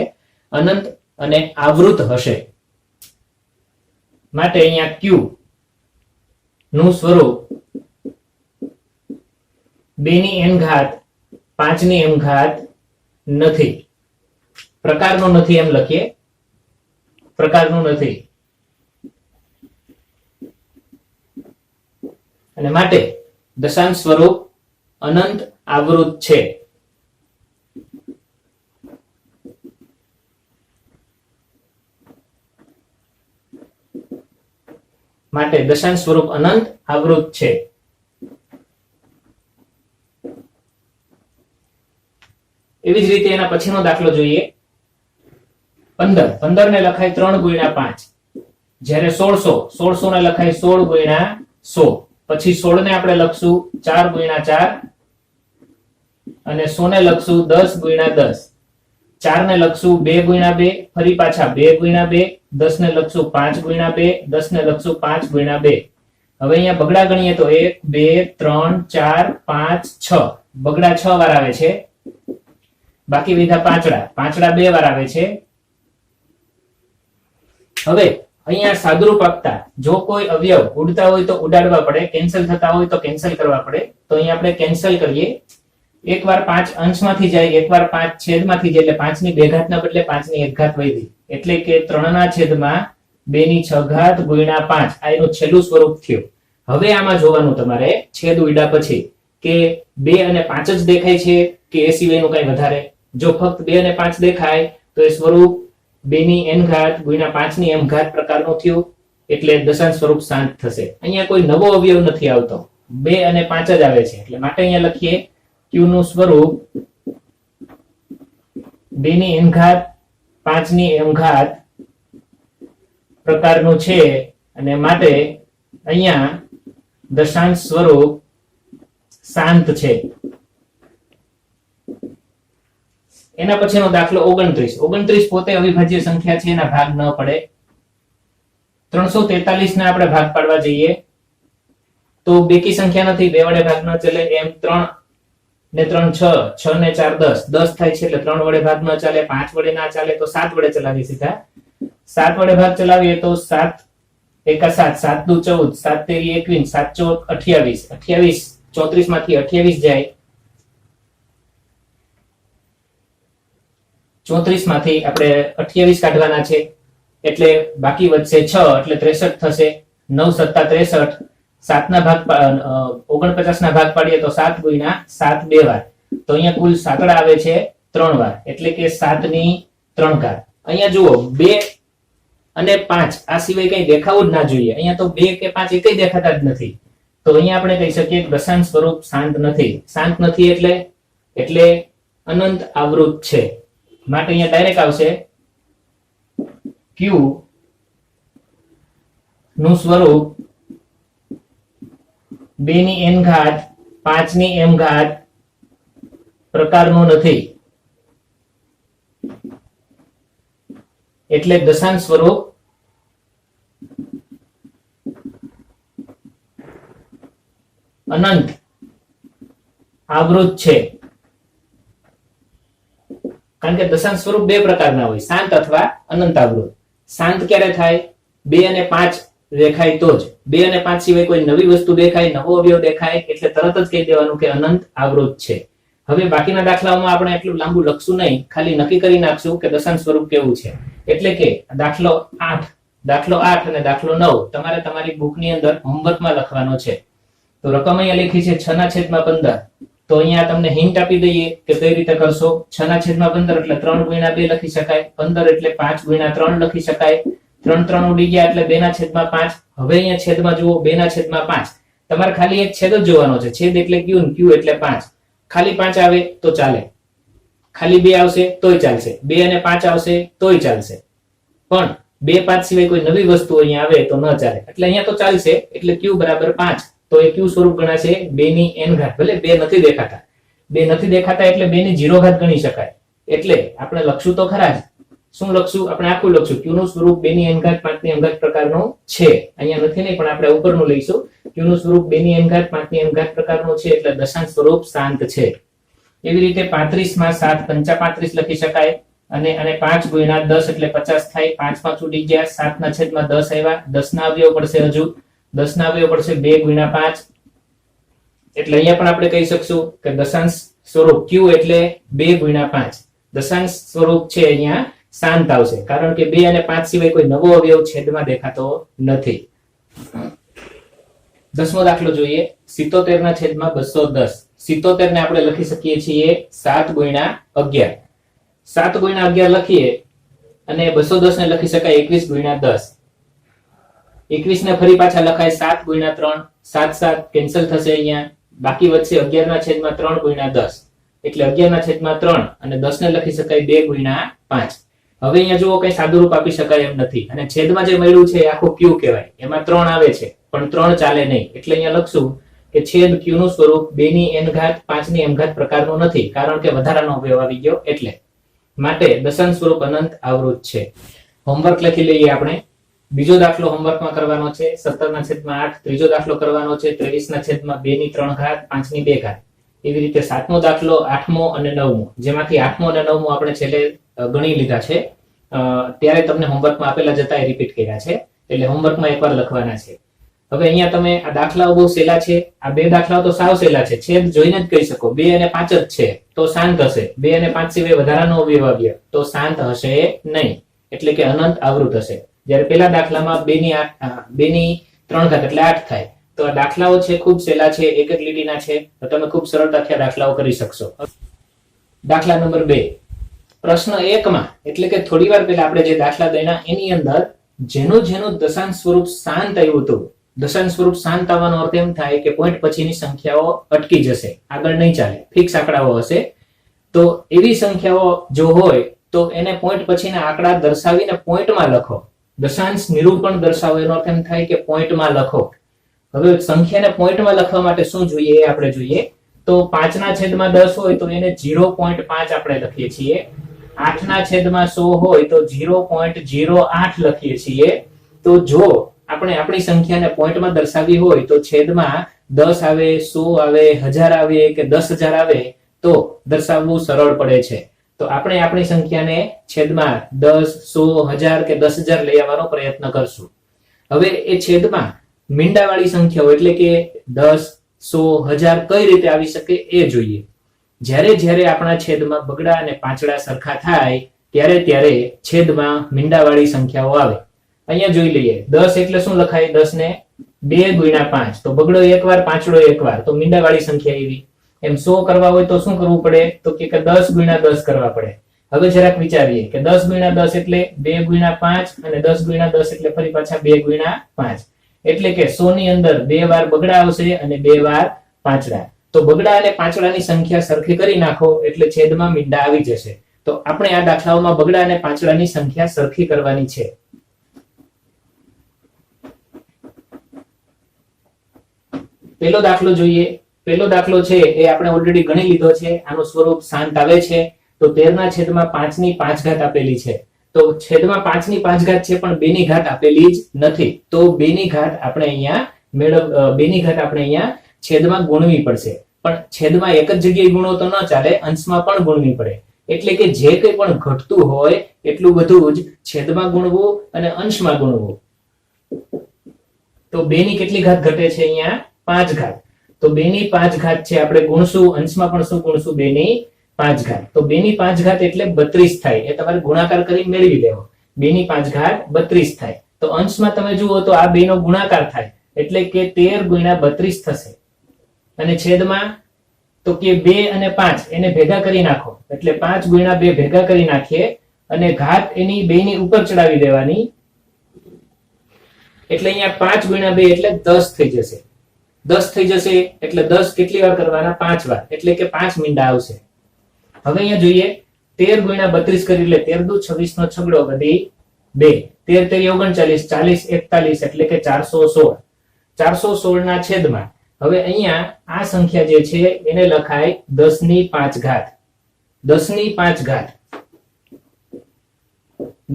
અનંત અને આવૃત હશે. માટે અહીંયા q નું સ્વરૂપ 2 ની n ઘાત 5 ની m ઘાત નથી. પ્રકારનું નથી એમ લખીએ, પ્રકારનું નથી. અને માટે દશાંશ સ્વરૂપ અનંત આવૃત છે. માટે દશાંશ સ્વરૂપ અનંત આવૃત છે. એવી જ રીતે એના પછીનો દાખલો જોઈએ 15. 15 ને લખાય 3 ગુણ્યા 5. જ્યારે 1600 ને લખાય 16 ગુણ્યા 100. પછી 16 ને આપણે લખશું 4 ગુણ્યા 4 અને 100 ને લખશું 10 ગુણ્યા 10. 4 ને લખશું 2 ગુણ્યા 2, ફરી પાછા 2 ગુણ્યા 2. 10 ને લખશું 5 ગુણ્યા 2, 10 ને લખશું 5 ગુણ્યા 2. હવે અહીંયા બગડા ગણીએ તો 1 2 3 4 5 6 બગડા 6 વાર આવે છે. બાકી વિધા પાંચડા 2 વાર આવે છે. હવે અહીંયા સાદુરૂપ આપતા જો કોઈ અવયવ ઉડતા હોય તો ઉડાડવા પડે, કેન્સલ થતા હોય તો કેન્સલ કરવા પડે. તો અહીંયા આપણે કેન્સલ કરીએ. એકવાર 5 અંશમાંથી જાય, એકવાર 5 છેદમાંથી જાય, એટલે 5 ની 2 ઘાતના બદલે 5 ની 1 ઘાત વધી, એટલે કે 3 ના છેદમાં 2 ની 6 ઘાત ગુણ્યા 5 આ એનું છેલ્લું સ્વરૂપ થયું. હવે આમાં જોવાનું તમારે છેદ ઉડ્યા પછી કે 2 અને 5 જ દેખાય છે કે એ સિવાયનું કઈ વધારે. જો ફક્ત 2 અને 5 દેખાય તો એ સ્વરૂપ 2 ની n ઘાત ગુણ્યા 5 ની m ઘાત પ્રકારનું થયું, એટલે દશાંશ સ્વરૂપ શાંત થશે. અહીંયા કોઈ નવો અવયવ નથી આવતો, 2 અને 5 જ આવે છે. એટલે માટે અહીંયા લખીએ q નું સ્વરૂપ 2 ની n ઘાત 5 ની m ઘાત પ્રકારનું છે, અને માટે અહીંયા દશાંશ સ્વરૂપ શાંત છે. એના પછીનો દાખલો 29. 29 પોતે અવિભાજ્ય સંખ્યા છે, એના ભાગ ન પડે. 343 ને આપણે ભાગ પાડવા જઈએ તો બેકી સંખ્યા નથી, 2 વડે ભાગ ન ચાલે. એમ 3 ને 3 6, 6 ને 4 10, 10 થાય છે એટલે 3 વડે ભાગ ન ચાલે. 5 વડે ના ચાલે તો 7 વડે ચલાવી સીધા. 7 વડે ભાગ ચલાવીએ તો 7 એકા 7, 7 દુ 14, 7 તેરી 21, 7 ચોક 28, 28 34 માંથી 28 જાય, 34 માંથી આપણે 28 કાઢવાના છે એટલે બાકી વધશે 6, એટલે 63 થશે. 9 સત્તા 63, 7 ના ભાગ 49 ના ભાગ પાડીએ તો 7 ગુણ્યા 7 2 વાર, તો અહીંયા કુલ સાતડા આવે છે 3 વાર, એટલે કે 7 ની 3 ઘાત. અહીંયા જુઓ 2 અને 5 આ સિવાય કઈ દેખાવું જ ના જોઈએ. અહીંયા તો 2 કે 5 એકય દેખાતા જ નથી. તો અહીંયા આપણે કહી શકીએ કે દશાંશ સ્વરૂપ શાંત નથી. શાંત નથી એટલે અનંત આવૃત છે. માટે અહીંયા ડાયરેક્ટ આવશે q નું સ્વરૂપ 2 ની n ઘાત 5 ની m ઘાત પ્રકારનું નથી, એટલે દશાંશ સ્વરૂપ અનંત આવૃત છે. કારણ કે દશાંશ સ્વરૂપ બે પ્રકારના હોય, શાંત અથવા અનંત આવૃત. શાંત ક્યારે થાય? 2 અને 5 દેખાય તો જ. 2 અને 5 સિવાય કોઈ નવી વસ્તુ દેખાય, નવો અવયવ દેખાય એટલે તરત જ કહી દેવાનું કે અનંત આવૃત છે. હવે બાકીના દાખલાઓમાં આપણે એટલું લાંબુ લખશું નહીં, ખાલી નક્કી કરી નાખશું કે દશાંશ સ્વરૂપ કેવું છે. એટલે કે દાખલો 8 અને દાખલો 9 તમારે તમારી બુકની અંદર હોમવર્કમાં લખવાનો છે. તો રકમ અહીંયા લખી છે 6/15. તો અહીંયા તમને હિન્ટ આપી દઈએ કે કઈ રીતે કરશો. 6/15 એટલે 3 ગુણ્યા 2 લખી શકાય, 15 એટલે 5 ગુણ્યા 3 લખી શકાય. 3 ઉડી ગયા એટલે 2/5. હવે અહીંયા છેદમાં જુઓ 2/5. તમારે ખાલી એક છેદ જ જોવાનો છે. છેદ એટલે q, q એટલે 5. ખાલી 5 આવે તો ચાલે, ખાલી 2 આવશે તોય ચાલશે, 2 અને 5 આવશે તોય ચાલશે, પણ 2 5 સિવાય કોઈ નવી વસ્તુ અહીંયા આવે તો ન ચાલે. એટલે અહીંયા તો ચાલશે, એટલે q બરાબર 5. તો એ q સ્વરૂપ ગણાશે 2 ની n ઘાત. ભલે 2 નથી દેખાતા એટલે 2 ની 0 ઘાત ગણી શકાય. એટલે આપણે લખશું તો ખરા જ. શું લખશું? આપણે આખું લખશું. q નું સ્વરૂપ 2 ની n ઘાત 5 ની m ઘાત પ્રકારનું છે. અહીંયા નથી નહીં, પણ આપણે ઉપરનું લઈશું. q નું સ્વરૂપ 2 ની n ઘાત 5 ની m ઘાત પ્રકારનું છે, એટલે દશાંશ સ્વરૂપ શાંત છે. એવી રીતે 35 માં 7 પંચા 35 લખી શકાય, અને 5 ગુણ્યા 10 એટલે 50 થાય. 5 5 ઉડી ગયા, 7 ના છેદમાં 10 આવ્યા. 10 ના અવયવ પડશે, હજુ 10 ના અવયવ પડશે 2 ગુણ્યા 5. એટલે અહીંયા પણ આપણે કહી શકશું કે દશાંશ સ્વરૂપ q એટલે 2 ગુણ્યા 5. દશાંશ સ્વરૂપ છે અહીંયા શાંત આવશે, કારણ કે 2 અને 5 સિવાય કોઈ નવો અવયવ છેદમાં દેખાતો નથી. 10મો દાખલો જોઈએ. 77 ના છેદમાં 210. 77 ને આપણે લખી શકીએ છીએ 7 ગુણ્યા 11. 7 ગુણ્યા 11 લખીએ અને 210 ને લખી શકાય 21 ગુણ્યા 10. 21 ને ફરી પાછા લખાય 7 ગુણ્યા 3. 7 7 કેન્સલ થશે, અહીંયા બાકી વધશે 11 ના છેદમાં 3 ગુણ્યા 10. એટલે 11/3 અને 10 ને લખી શકાય 2 × 5. હવે અહીંયા જુઓ કઈ સાદુરૂપ આપી શકાય એમ નથી, અને છેદમાં જે મળ્યું છે એ આખું ક્યુ કહેવાય, એમાં 3 આવે છે પણ 3 ચાલે નહીં, એટલે અહીંયા લખશું કે છેદ ક્યુ નું સ્વરૂપ 2n ઘાત 5n ઘાત પ્રકારનું નથી, કારણ કે વધારાનો અવયવ આવી ગયો એટલે. માટે દશાંશ સ્વરૂપ અનંત આવૃત છે. હોમવર્ક લખી લઈએ આપણે. બીજો દાખલો હોમવર્કમાં કરવાનો છે 17/8, ત્રીજો દાખલો કરવાનો છે 23/2 ઘાત 5/2 ઘાત. એવી રીતે 7મો દાખલો, 8મો અને 9મો, જેમાંથી 8મો અને 9મો આપણે છેલ્લે ગણી લીધા છે, ત્યારે તમને હોમવર્કમાં આપેલા જતા એ રિપીટ કર્યા છે, એટલે હોમવર્કમાં એકવાર લખવાના છે. હવે અહીંયા તમે આ દાખલાઓ બહુ સહેલા છે, આ બે દાખલાઓ તો સાવ સહેલા છે, છેદ જોઈને જ કહી શકો 2 અને 5 જ છે તો શાંત હશે, 2 અને 5 સિવાય વધારાનો અવયવ આવ્યો તો શાંત હશે નહીં, એટલે કે અનંત આવૃત હશે. જ્યારે પેલા દાખલામાં 2/3 ઘાત એટલે 8 થાય. તો આ દાખલાઓ છે ખૂબ સહેલા છે, એક જ લીટીના છે, તો તમે ખૂબ સરળતાથી આ દાખલાઓ કરી શકશો. દાખલા નંબર 2, પ્રશ્ન 1 માં એટલે કે થોડી વાર પહેલા આપણે જે દાખલા ગણ્યા એની અંદર જેનું દશાંશ સ્વરૂપ શાંત આવ્યું હતું, દશાંશ સ્વરૂપ શાંત આવવાનો અર્થ એમ થાય કે પોઈન્ટ પછીની સંખ્યાઓ અટકી જશે, આગળ નહીં ચાલે, ફિક્સ આંકડાઓ હશે. તો એવી સંખ્યાઓ જો હોય તો એને પોઈન્ટ પછીના આંકડા દર્શાવીને પોઈન્ટમાં લખો. દશાંશ નિરૂપણ દર્શાવો એનો અર્થ એમ થાય કે પોઈન્ટમાં લખો. હવે સંખ્યાને પોઈન્ટમાં લખવા માટે શું જોઈએ એ આપણે જોઈએ. તો 5/10 હોય તો એને 0.5 આપણે લખીએ છીએ. 8/100 હોય તો 0.08 લખીએ છીએ. તો જો આપણે આપણી સંખ્યાને પોઈન્ટમાં દર્શાવી હોય તો છેદમાં 10 આવે, 100 આવે, 1000 આવે કે 10,000 આવે તો દર્શાવવું સરળ પડે છે. તો આપણે આપણી સંખ્યાને છેદમાં 10, 100, 1000 કે 10,000 લઈ આવવાનો પ્રયત્ન કરશું. હવે એ છેદમાં મીંડાવાળી સંખ્યાઓ એટલે કે 10, 100, 1000 કઈ રીતે આવી શકે એ જોઈએ. જ્યારે આપણા છેદમાં બગડા અને પાંચડા સરખા થાય ત્યારે છેદમાં મીંડાવાળી સંખ્યાઓ આવે. અહીંયા જોઈ લઈએ, 10 એટલે શું લખાય? 10 ને 2 × 5, તો બગડો એકવાર, પાંચડો એકવાર, તો મીંડાવાળી સંખ્યા એવી. એમ 100 કરવા હોય તો શું કરવું પડે? તો કે 10 × 10 કરવા પડે. હવે જરાક વિચારીએ કે 10 × 10 એટલે 2 × 5 અને 10 × 10 એટલે ફરી પાછા 2 × 5, એટલે કે 100 ની અંદર 2 વાર બગડા આવશે અને 2 વાર પાંચડા. તો બગડા અને પાંચડાની સંખ્યા સરખી કરી નાખો એટલે છેદમાં મીંડા આવી જશે. તો આપણે આ દાખલાઓમાં બગડા અને પાંચડાની સંખ્યા સરખી કરવાની છે. પેલો દાખલો જોઈએ. પેલો દાખલો છે એ આપણે ઓલરેડી ગણી લીધો છે. આનું સ્વરૂપ શાંત આવે છે. તો 13/5 ઘાત આપેલી છે. તો છેદમાં 5/5 ઘાત છે પણ 2 ઘાત આપેલી જ નથી. તો 2 ઘાત આપણે અહીંયા છેદમાં ગુણવી પડશે. પણ છેદમાં એક જ જગ્યાએ ગુણો તો ન ચાલે, અંશમાં પણ ગુણવી પડે. એટલે કે જે કંઈ પણ ઘટતું હોય એટલું બધું જ છેદમાં ગુણવું અને અંશમાં ગુણવું. તો 2 ની કેટલી ઘાત ઘટે છે? અહીંયા 5 ઘાત. તો 2/5 ઘાત છે, આપણે ગુણશું, અંશમાં પણ શું ગુણશું? 2/5 ઘાત. તો 2/5 ઘાત એટલે 32 થાય. એ તમારે ગુણાકાર કરી મેળવી લેવો. 2/5 ઘાત 32 થાય. તો અંશમાં તમે જુઓ તો આ 2 નો ગુણાકાર થાય એટલે કે 13 × 32 થશે. અને છેદમાં તો કે 2 અને 5 એને ભેગા કરી નાખો એટલે 5 × 2 ભેગા કરી નાખીએ અને ઘાત એની 2 ની ઉપર ચડાવી દેવાની, એટલે અહીંયા 5 × 2 એટલે 10 થઈ જશે. 10 થઈ જશે એટલે 10 કેટલી વાર કરવાના? 5 વાર, એટલે કે 5 મીંડા આવશે. હવે અહીંયા જોઈએ 13 × 32 કરી એટલે 13 દુ 26 નો છગડો વધી 2, 13 39, 40 41 એટલે કે 416. 416 ના છેદમાં હવે અહીંયા આ સંખ્યા જે છે એને લખાય 10/5 ઘાત. 10/5 ઘાત.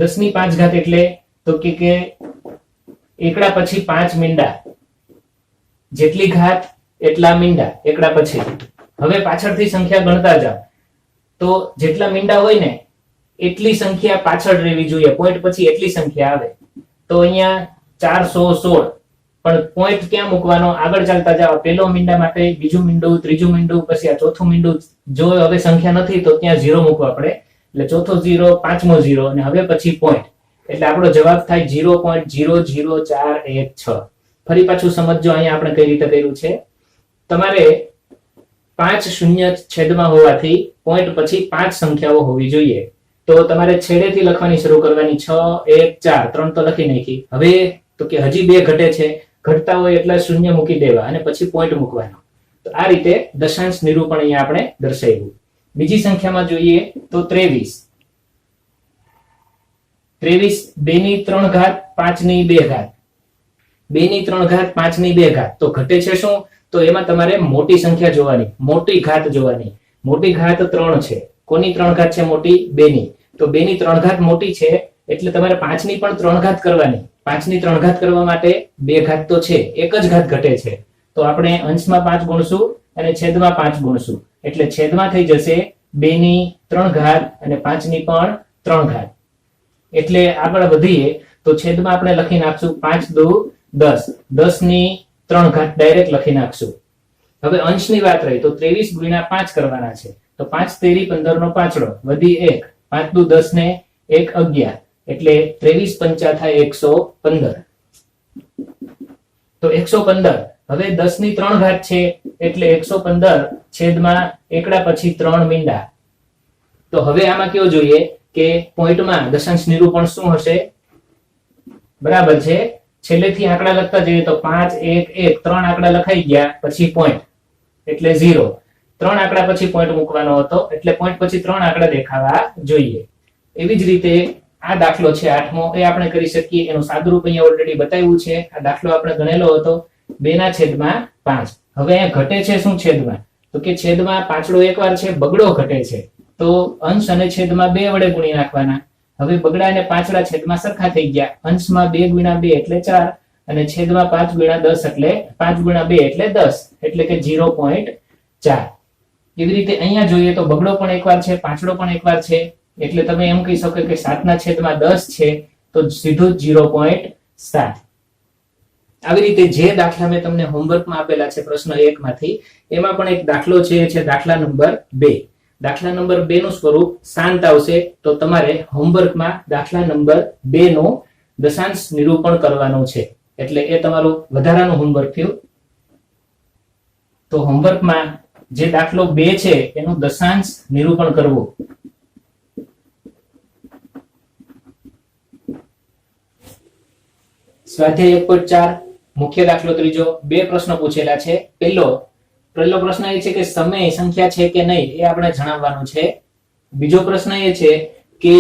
10/5 ઘાત એટલે તો કે એકડા પછી 5 મીંડા, જેટલી ઘાત એટલા મીંડા એકડા પછી. હવે પાછળથી સંખ્યા ગણતા જાઓ તો જેટલા મીંડા હોય ને એટલી સંખ્યા પાછળ રહેવી જોઈએ, પોઈન્ટ પછી એટલી સંખ્યા આવે. તો અહીંયા 416, પણ પોઈન્ટ ક્યાં મૂકવાનો? આગળ ચાલતા જાઓ. પહેલો મીંડા માટે બીજું મીંડું, ત્રીજું મીંડું, પછી આ ચોથું મીંડું. જો હવે સંખ્યા નથી તો ત્યાં 0 મૂકવા પડે, એટલે ચોથો 0, પાંચમો 0 અને હવે પછી પોઈન્ટ, એટલે આપણો જવાબ થાય 0.00416. ફરી પાછું સમજો અહીંયા આપણે કઈ રીતે કર્યું છે. તમારે 5 શૂન્ય છેદમાં હોવાથી પોઈન્ટ પછી 5 સંખ્યાઓ હોવી જોઈએ. તો તમારે છેડેથી લખવાની શરૂ કરવાની. 6, 1, 4, 3 તો લખી નાખી. હવે તો કે હજી 2 ઘટે છે, ઘટતા હોય એટલા શૂન્ય મૂકી દેવા અને પછી પોઈન્ટ મૂકવાનો. તો આ રીતે દશાંશ નિરૂપણ અહીંયા આપણે દર્શાવ્યું. બીજી સંખ્યામાં જોઈએ તો 23. 23 2 ની 3 ઘાત 5 ની 2 ઘાત. 2 ની 3 ઘાત 5 ની 2 ઘાત તો ઘટે છે શું? તો એમાં તમારે મોટી સંખ્યા જોવાની, મોટી ઘાત જોવાની. મોટી ઘાત 3 છે. કોની 3 ઘાત છે મોટી? 2 ની. તો 2 ની 3 ઘાત મોટી છે એટલે તમારે 5 ની પણ 3 ઘાત કરવાની. 5 ની 3 ઘાત કરવા માટે 2 ઘાત તો છે, એક જ ઘાત ઘટે છે. તો આપણે અંશમાં 5 ગુણશું અને છેદમાં 5 ગુણશું એટલે છેદમાં થઈ જશે 2 ની 3 ઘાત અને 5 ની પણ 3 ઘાત. એટલે આગળ વધીએ તો છેદમાં આપણે લખી નાખશું 5 દુ 10. 10 ની 3 ઘાત ડાયરેક્ટ લખી નાખશું. હવે અંશની વાત રહી તો 23 ગુણ્યા 5 કરવાના છે. તો 5 તેરી 15 નો પાછળો વધી 1. 5 દુ 10 ને 1 11 એટલે 23 પંચા થાય 115. તો 115 હવે 10 ની 3 ઘાત છે એટલે 115 છેદમાં એકડા પછી 3 મીંડા. તો હવે આમાં કેવું જોઈએ કે પોઈન્ટમાં દશાંશ નિરૂપણ શું હશે? બરાબર છે, છેલ્લેથી આંકડા લખતા જઈએ તો 5 1 1 3 આંકડા લખાઈ ગયા પછી પોઈન્ટ એટલે 0. 3 આંકડા પછી પોઈન્ટ મૂકવાનો હતો એટલે પોઈન્ટ પછી 3 આંકડા દેખાવા જોઈએ. એવી જ રીતે આ દાખલો છે 8મો, એ આપણે કરી શકીએ. એનું સાદુરૂપ અહીંયા ઓલરેડી બતાવ્યું છે. આ દાખલો આપણે ગણેલો હતો 2/5. હવે અહીંયા ઘટે છે શું છેદમાં? તો કે છેદમાં પાછળો એકવાર છે બગડો ઘટે છે તો અંશ અને છેદમાં 2 વડે ગુણી નાખવાના. હવે બગડા અને પાછળા છેદમાં સરખા થઈ ગયા. અંશમાં 2 ગુણ્યા 2 એટલે 4 અને છેદમાં 5 ગુણ્યા 10 એટલે 5 ગુણ્યા 2 એટલે 10 એટલે કે 0.4. એવી રીતે અહીંયા જોઈએ તો બગડો પણ એકવાર છે, પાછળો પણ એકવાર છે એટલે તમે એમ કહી શકો કે 7/10 છે તો સીધું 0.7. આવી રીતે જે દાખલા મેં તમને હોમવર્કમાં આપેલા છે પ્રશ્ન 1 માંથી, એમાં પણ એક દાખલો છે દાખલા નંબર 2. દાખલા નંબર 2 નું સ્વરૂપ શાંત આવશે તો તમારે હોમવર્કમાં દાખલા નંબર 2 નું દશાંશ નિરૂપણ કરવાનું છે એટલે એ તમારું વધારાનું હોમવર્ક થયું. તો હોમવર્કમાં જે દાખલો 2 છે એનું દશાંશ નિરૂપણ કરવું. સ્વાધ્યાય 1.4 મુખ્ય દાખલો ત્રીજો. 2 પ્રશ્નો પૂછેલા છે. પહેલો પ્રશ્ન એ છે કે સમય સંખ્યા છે કે નહીં એ આપણે જણાવવાનું છે. બીજો પ્રશ્ન એ છે કે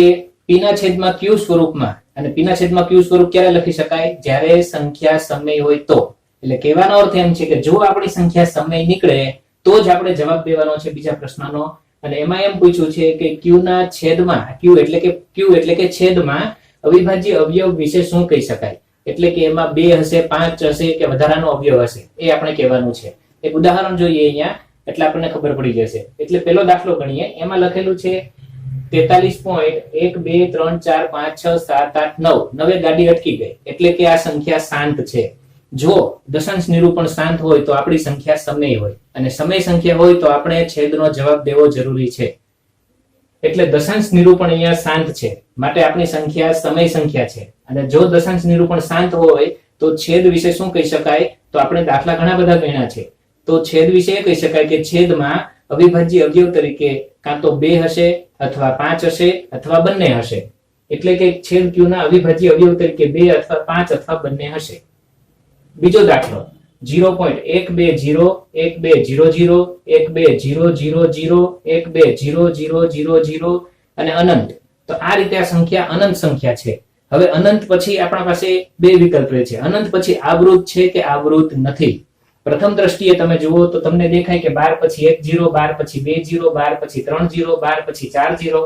p ના છેદમાં q સ્વરૂપમાં, અને p ના છેદમાં q સ્વરૂપ ક્યારે લખી શકાય? જ્યારે સંખ્યા સમય હોય તો. એટલે કહેવાનો અર્થ એમ છે કે જો આપણી સંખ્યા સમય નીકળે તો જ આપણે જવાબ દેવાનો છે બીજા પ્રશ્નનો. અને એમાં એમ પૂછ્યું છે કે q ના છેદમાં, q એટલે કે છેદમાં અવિભાજ્ય અવયવ વિશે શું કહી શકાય? એટલે કે એમાં 2 હશે, 5 હશે કે વધારાનો અવયવ હશે એ આપણે કહેવાનું છે. એક ઉદાહરણ જોઈએ અહીંયા એટલે આપણને ખબર પડી જશે. એટલે પહેલો દાખલો ગણીએ. એમાં લખેલું છે 43.1 2 3 4 5 6 7 8 9. 9 ગાડી અટકી ગઈ એટલે કે આ સંખ્યા શાંત છે. જો દશાંશ નિરૂપણ શાંત હોય તો આપણી સંખ્યા સમય હોય, અને સમય સંખ્યા હોય તો આપણે છેદનો જવાબ દેવો જરૂરી છે. એટલે દશાંશ નિરૂપણ અહીંયા શાંત છે માટે આપણી સંખ્યા સમય સંખ્યા છે. અને જો દશાંશ નિરૂપણ શાંત હોય તો છેદ વિશે શું કહી શકાય? તો આપણે દાખલા ઘણા બધા ગણ્યા છે. તો છેદ વિશે કહી શકાય કે છેદમાં અવિભાજ્ય અવયવ તરીકે કાં તો 2 હશે અથવા 5 હશે અથવા બંને હશે. એટલે કે છેદ q ના અવિભાજ્ય અવયવ તરીકે 2 અથવા 5 અથવા બંને હશે. બીજો દાખલો 0.120 1200 120000 120000 અને અનંત. તો આ રીતે આ સંખ્યા અનંત સંખ્યા છે. હવે અનંત પછી આપણા પાસે 2 વિકલ્પ રહે છે. અનંત પછી આવૃત છે કે આવૃત નથી. પ્રથમ દ્રષ્ટિએ તમે જુઓ તો તમને દેખાય કે 12 પછી 1 0, 12 પછી 2 0, 12 પછી 3 0, 12 પછી 4 0.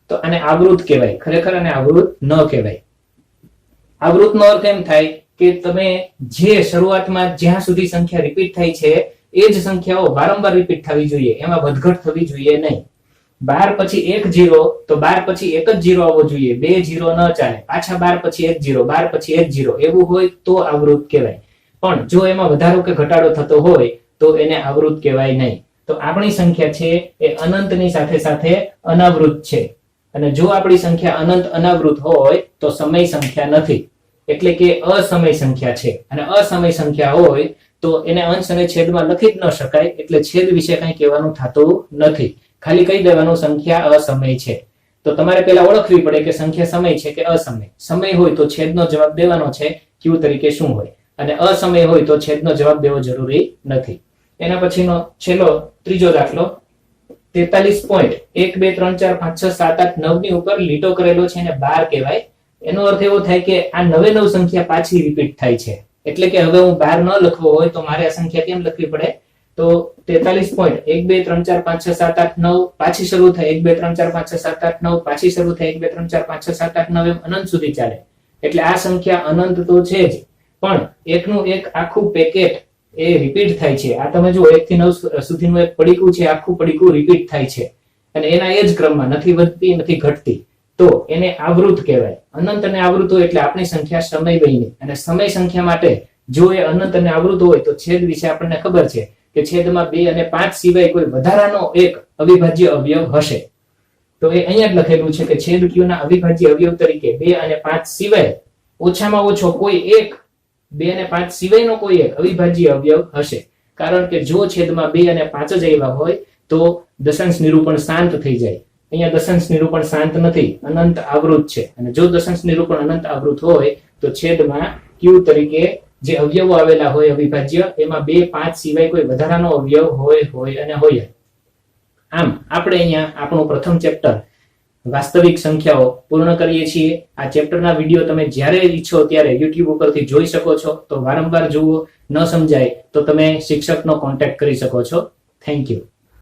તો આને આવૃત કહેવાય. ખરેખર આને આવૃત ન કહેવાય. આવૃતનો અર્થ એમ થાય કે તમે જે શરૂઆતમાં જ્યાં સુધી સંખ્યા રિપીટ થાય છે એ જ સંખ્યાઓ વારંવાર રિપીટ થવી જોઈએ, એમાં વધઘટ થવી જોઈએ નહીં. 12 પછી 1 0 તો 12 પછી એક જ 0 આવવો જોઈએ, 2 0 ન ચાલે. પાછા 12 પછી 1 0, 12 પછી 1 0 એવું હોય તો આવૃત કહેવાય. પણ જો એમાં વધારો કે ઘટાડો થતો હોય તો એને આવૃત કહેવાય નહીં. તો આપણી સંખ્યા છે એ અનંતની સાથે સાથે અનાવૃત છે. અને જો આપણી સંખ્યા અનંત અનાવૃત હોય તો સમય સંખ્યા નથી, એટલે કે અસમય સંખ્યા છે. અને અસમય સંખ્યા હોય તો એને અંશ અને છેદમાં લખી જ ન શકાય, એટલે છેદ વિશે કંઈ કહેવાનું થતું નથી. ખાલી કહી દેવાનું સંખ્યા અસમય છે. તો તમારે પહેલા ઓળખવી પડે કે સંખ્યા સમય છે કે અસમય. સમય હોય તો છેદનો જવાબ દેવાનો છે q તરીકે શું હોય, અને અસમય હોય તો છેદનો જવાબ દેવો જરૂરી નથી. એના પછીનો છેલ્લો ત્રીજો દાખલો 43.1 2 3 4 5 6 7 8 9 ની ઉપર લીટો કરેલો છે એને 12 કહેવાય. એનો અર્થ એવો થાય કે આ 9 સંખ્યા પાછી રિપીટ થાય છે. એટલે કે હવે હું 12 ન લખવો હોય તો મારે આ સંખ્યા કેમ લખવી પડે? તો 43.1 2 3 4 5 6 7 8 9 પાછી શરૂ થાય 1 2 3 4 5 6 7 8 9 પાછી શરૂ થાય 1 2 3 4 5 6 7 8 9 એમ અનંત સુધી ચાલે. એટલે આ સંખ્યા અનંત તો છે જ, પણ એકનું એક આખું પેકેટ એ રિપીટ થાય છે. આ તમે જુઓ 1 થી 9 સુધીનું એક પડીકું છે, આખું પડીકું રિપીટ થાય છે અને એના એ જ ક્રમમાં નથી વધતી નથી ઘટતી, તો એને આવૃત કહેવાય. અનંત અને આવૃત હોય એટલે આપણી સંખ્યા સમયવયની, અને સમય સંખ્યા માટે જો એ અનંત અને આવૃત હોય તો છેદ વિશે આપણને ખબર છે કે છેદમાં 2 અને 5 સિવાય કોઈ વધારાનો એક અવિભાજ્ય અવયવ હશે. તો એ અહીંયા જ લખેલું છે કે છેદ q ના અવિભાજ્ય અવયવ તરીકે 2 અને 5 સિવાય ઓછામાં ઓછો કોઈ એક 2 અને 5 સિવાયનો કોઈ એક અવિભાજ્ય અવયવ હશે. કારણ કે જો છેદમાં 2 અને 5 જ આવ્યા હોય તો દશાંશ નિરૂપણ શાંત થઈ જાય. અહીંયા દશાંશ નિરૂપણ શાંત નથી, અનંત આવૃત છે. અને જો દશાંશ નિરૂપણ અનંત આવૃત હોય તો છેદમાં q તરીકે જે અવયવો આવેલા હોય અવિભાજ્ય, એમાં 2 5 સિવાય કોઈ વધારાનો અવયવ હોય અને હોય. આમ આપણે અહીંયા આપણું પ્રથમ ચેપ્ટર વાસ્તવિક સંખ્યાઓ પૂર્ણ કરીએ છીએ. આ ચેપ્ટરના વિડીયો તમે જ્યારે ઈચ્છો ત્યારે YouTube ઉપરથી જોઈ શકો છો. તો વારંવાર જુઓ, ન સમજાય તો તમે શિક્ષકનો કોન્ટેક્ટ કરી શકો છો. Thank you.